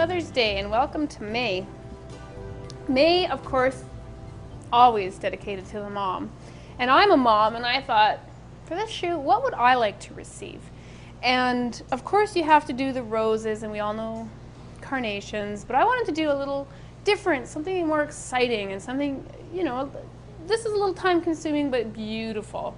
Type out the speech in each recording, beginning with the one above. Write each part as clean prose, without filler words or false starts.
Mother's Day and welcome to May. May, of course, always dedicated to the mom. And I'm a mom and I thought, for this shoot, what would I like to receive? And of course you have to do the roses and we all know carnations, but I wanted to do a little different, something more exciting and something, you know, this is a little time consuming but beautiful.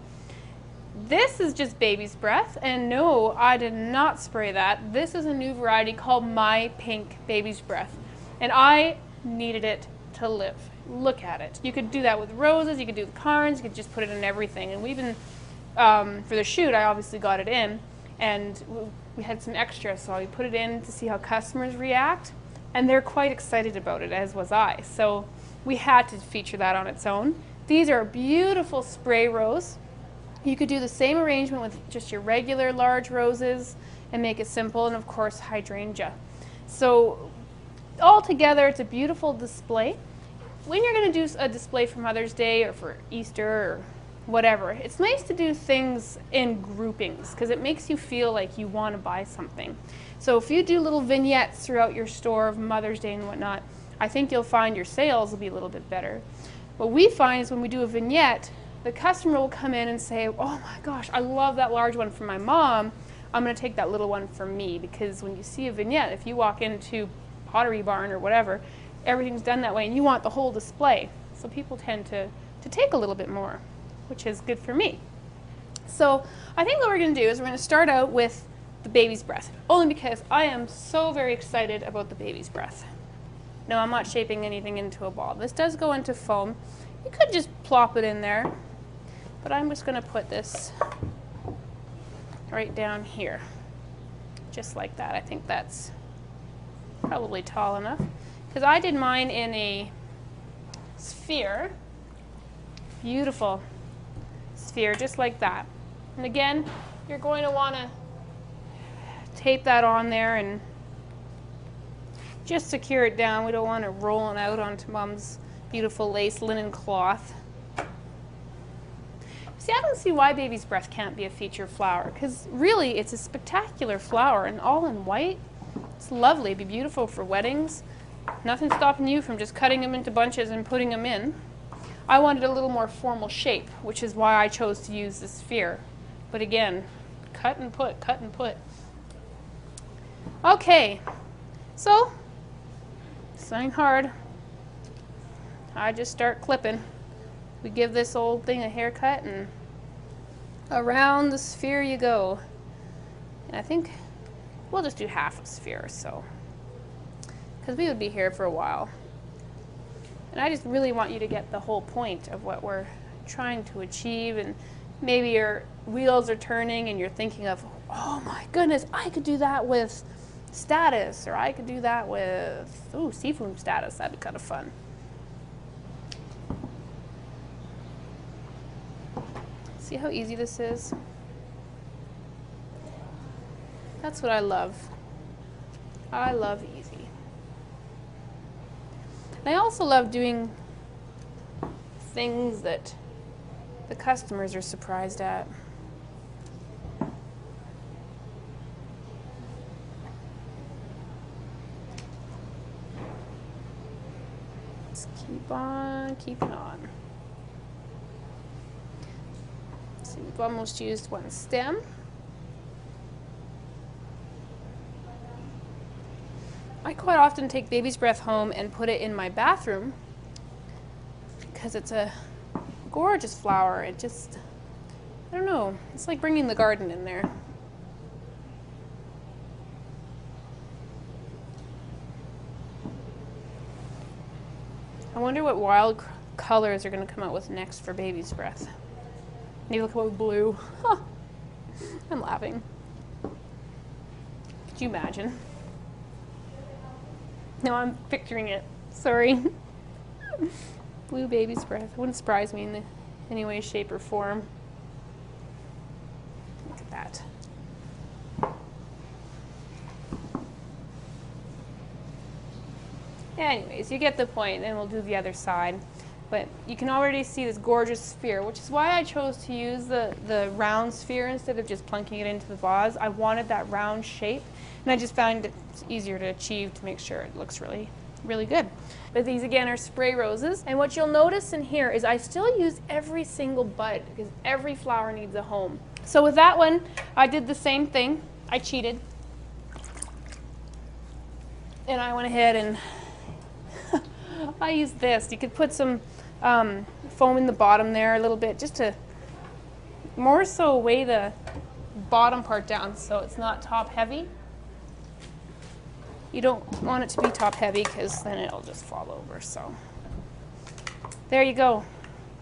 This is just baby's breath, and no, I did not spray that. This is a new variety called My Pink Baby's Breath, and I needed it to live. Look at it. You could do that with roses, you could do the carns, you could just put it in everything. And we've been, for the shoot, I obviously got it in, and we had some extra, so I put it in to see how customers react, and they're quite excited about it, as was I. So we had to feature that on its own. These are beautiful spray rose. You could do the same arrangement with just your regular large roses and make it simple, and of course hydrangea. So all together it's a beautiful display. When you're going to do a display for Mother's Day or for Easter or whatever, it's nice to do things in groupings because it makes you feel like you want to buy something. So if you do little vignettes throughout your store of Mother's Day and whatnot, I think you'll find your sales will be a little bit better. What we find is when we do a vignette, the customer will come in and say, oh my gosh, I love that large one for my mom. I'm going to take that little one for me, because when you see a vignette, if you walk into Pottery Barn or whatever, everything's done that way and you want the whole display. So people tend to take a little bit more, which is good for me. So I think what we're going to do is we're going to start out with the baby's breath, only because I am so very excited about the baby's breath. No, I'm not shaping anything into a ball. This does go into foam. You could just plop it in there. But I'm just going to put this right down here, just like that. I think that's probably tall enough, because I did mine in a sphere, beautiful sphere, just like that. And again, you're going to want to tape that on there and just secure it down. We don't want it rolling out onto Mom's beautiful lace linen cloth. See, I don't see why baby's breath can't be a featured flower, because really it's a spectacular flower and all in white. It's lovely. It'd be beautiful for weddings. Nothing stopping you from just cutting them into bunches and putting them in. I wanted a little more formal shape, which is why I chose to use the sphere. But again, cut and put, cut and put. Okay, so sewing hard. I just start clipping. We give this old thing a haircut and around the sphere you go. And I think we'll just do half a sphere or so, because we would be here for a while. And I just really want you to get the whole point of what we're trying to achieve. And maybe your wheels are turning and you're thinking of, oh my goodness, I could do that with status, or I could do that with, ooh, seafoam status. That'd be kind of fun. See how easy this is? That's what I love. I love easy. And I also love doing things that the customers are surprised at. Just keep on keeping on. We've almost used one stem. I quite often take baby's breath home and put it in my bathroom because it's a gorgeous flower. It just, I don't know, it's like bringing the garden in there. I wonder what wild colors are going to come out with next for baby's breath. Maybe they'll come out with blue. Huh. I'm laughing. Could you imagine? No, I'm picturing it. Sorry. Blue baby's breath. It wouldn't surprise me in any way, shape, or form. Look at that. Anyways, you get the point, and we'll do the other side. But you can already see this gorgeous sphere, which is why I chose to use the round sphere instead of just plunking it into the vase. I wanted that round shape, and I just found it easier to achieve to make sure it looks really, really good. But these again are spray roses, and what you'll notice in here is I still use every single bud because every flower needs a home. So with that one, I did the same thing. I cheated. And I went ahead and I used this. You could put some foam in the bottom there a little bit, just to more so weigh the bottom part down so it's not top heavy. You don't want it to be top heavy because then it'll just fall over. So there you go,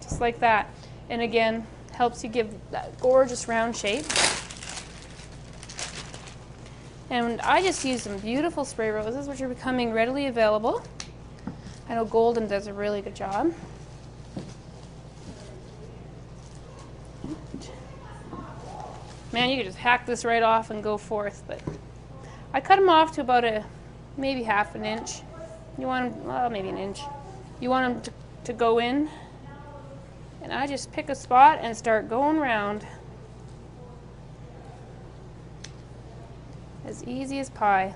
just like that. And again, helps you give that gorgeous round shape. And I just used some beautiful spray roses, which are becoming readily available. I know Golden does a really good job. Man, you could just hack this right off and go forth, but I cut them off to about maybe half an inch. You want them, well, maybe an inch. You want them to go in, and I just pick a spot and start going round. As easy as pie.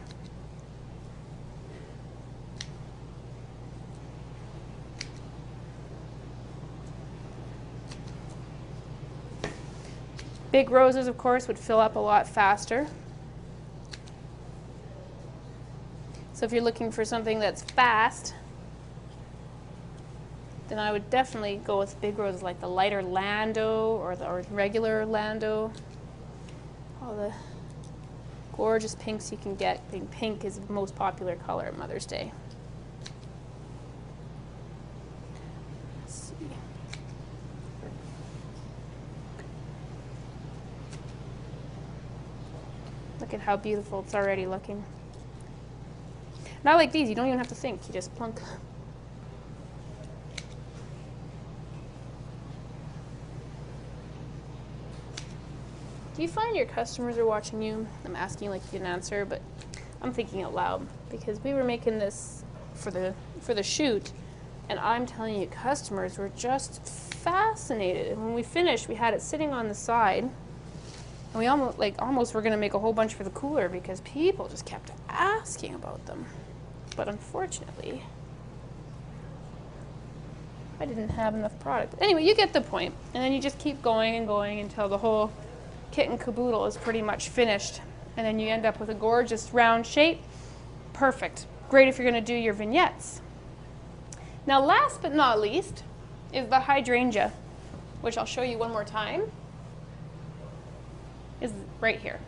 Big roses, of course, would fill up a lot faster. So if you're looking for something that's fast, then I would definitely go with big roses like the lighter Lando or the regular Lando. All the gorgeous pinks you can get. I think pink is the most popular color at Mother's Day. Let's see. Look at how beautiful it's already looking. Not like these, you don't even have to think, you just plunk. Do you find your customers are watching you? I'm asking like you can answer, but I'm thinking out loud because we were making this for the shoot, and I'm telling you, customers were just fascinated. And when we finished, we had it sitting on the side, and we almost were going to make a whole bunch for the cooler because people just kept asking about them. But unfortunately, I didn't have enough product. But anyway, you get the point, and then you just keep going and going until the whole kit and caboodle is pretty much finished, and then you end up with a gorgeous round shape. Perfect. Great if you're going to do your vignettes. Now last but not least is the hydrangea, which I'll show you one more time. Is right here.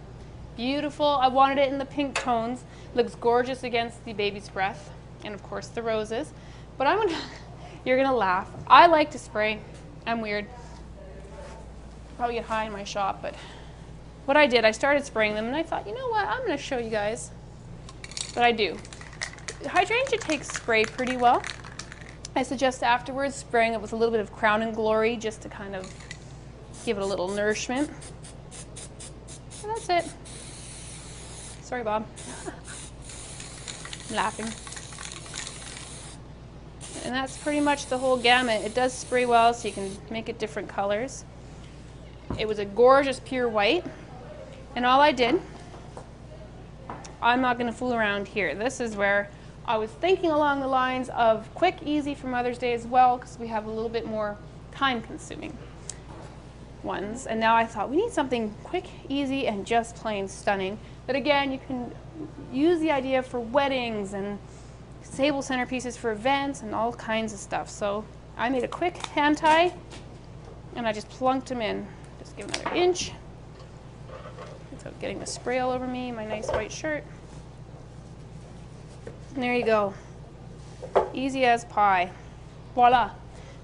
Beautiful. I wanted it in the pink tones. Looks gorgeous against the baby's breath and of course the roses. But you're gonna laugh. I like to spray. I'm weird. Probably get high in my shop, but what I did, I started spraying them and I thought, you know what, I'm gonna show you guys. But I do. Hydrangea takes spray pretty well. I suggest afterwards spraying it with a little bit of Crown and Glory just to kind of give it a little nourishment. And that's it. Sorry, Bob. I'm laughing. And that's pretty much the whole gamut. It does spray well, so you can make it different colors. It was a gorgeous pure white. And all I did, I'm not going to fool around here. This is where I was thinking along the lines of quick, easy for Mother's Day as well, because we have a little bit more time-consuming ones. And now I thought we need something quick, easy, and just plain stunning. But again, you can use the idea for weddings and sable centerpieces for events and all kinds of stuff. So I made a quick hand tie and I just plunked them in. Just give another inch without getting the spray all over me, my nice white shirt. And there you go. Easy as pie. Voila.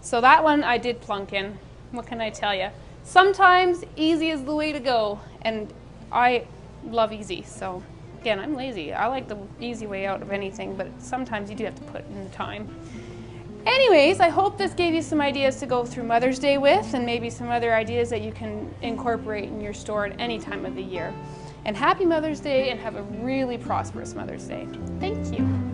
So that one I did plunk in. What can I tell you? Sometimes easy is the way to go, and I love easy. So again, I'm lazy. I like the easy way out of anything, but sometimes you do have to put in the time. Anyways, I hope this gave you some ideas to go through Mother's Day with, and maybe some other ideas that you can incorporate in your store at any time of the year. And happy Mother's Day, and have a really prosperous Mother's Day. Thank you.